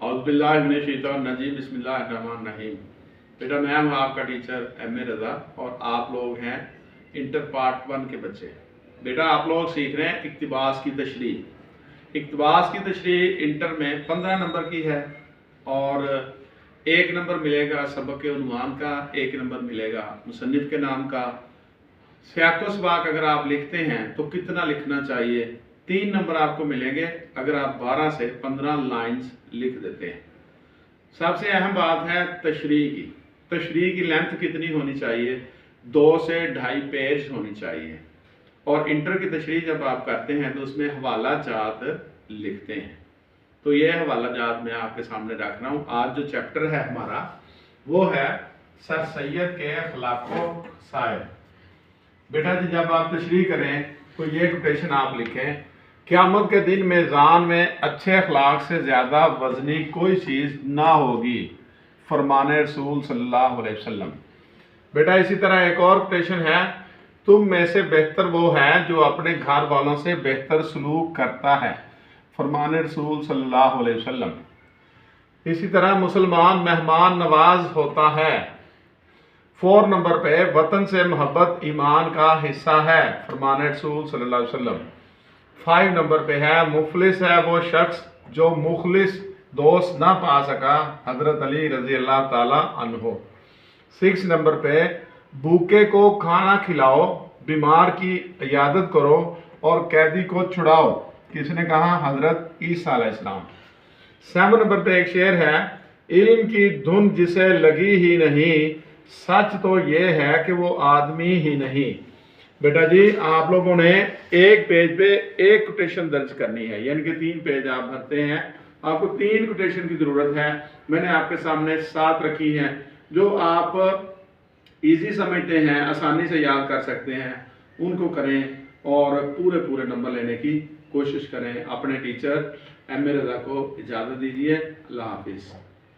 औज़ुबिल्लाहिमिनश्शैतानिर्रजीम बिस्मिल्लाहिर्रहमानिर्रहीम। बेटा मैं हूँ आपका टीचर एम.ए. रज़ा और आप लोग हैं इंटर पार्ट 1 के बच्चे। बेटा आप लोग सीख रहे हैं इक्तिबास की तशरीह। इक्तिबास की तशरीह इंटर में 15 नंबर की है और 1 नंबर मिलेगा सबक के उन्वान का, 1 नंबर मिलेगा मुसन्निफ के नाम का। सियाक़ो सबाक़ अगर आप लिखते हैं तो कितना लिखना चाहिए, 3 नंबर आपको मिलेंगे अगर आप 12 से 15 लाइंस लिख देते हैं। सबसे अहम बात है तशरीह की। तशरीह की लेंथ कितनी होनी चाहिए, 2 से 2.5 पेज होनी चाहिए। और इंटर की तशरीह जब आप करते हैं तो उसमें हवाला जात लिखते हैं। तो ये हवाला जात मैं आपके सामने रख रहा हूँ। आज जो चैप्टर है हमारा वो है सर सैयद के अखलाको खसाइल। बेटा जी जब आप तशरीह करें तो ये कोटेशन आप लिखें, क़यामत के दिन मेज़ान में अच्छे अखलाक से ज़्यादा वज़नी कोई चीज़ ना होगी, फरमान रसूल सल्लल्लाहु अलैहि वसल्लम। बेटा इसी तरह एक और कोटेशन है, तुम में से बेहतर वो है जो अपने घर वालों से बेहतर सलूक करता है, फरमान रसूल सल्लल्लाहु अलैहि वसल्लम। इसी तरह मुसलमान मेहमान नवाज होता है। 4 नंबर पे वतन से मोहब्बत ईमान का हिस्सा है, फरमान रसूल सल्लल्लाहु अलैहि वसल्लम। 5 नंबर पे है मुफलिस है वो शख्स जो मुखलिस दोस्त ना पा सका, हजरत अली रजी अल्लाह ताला अन्हो। 6 नंबर पे भूखे को खाना खिलाओ, बीमार की इयादत करो और कैदी को छुड़ाओ, किसने कहा, हजरत ईसा अलैहिस्सलाम। 7 नंबर पे एक शेर है, इल्म की धुन जिसे लगी ही नहीं, सच तो ये है कि वो आदमी ही नहीं। बेटा जी आप लोगों ने एक पेज पे एक कोटेशन दर्ज करनी है, यानी कि 3 पेज आप भरते हैं। आपको 3 कोटेशन की ज़रूरत है। मैंने आपके सामने 7 रखी हैं जो आप इजी समझते हैं, आसानी से याद कर सकते हैं, उनको करें और पूरे नंबर लेने की कोशिश करें। अपने टीचर एम.ए. रज़ा को इजाज़त दीजिए। अल्लाह हाफिज़।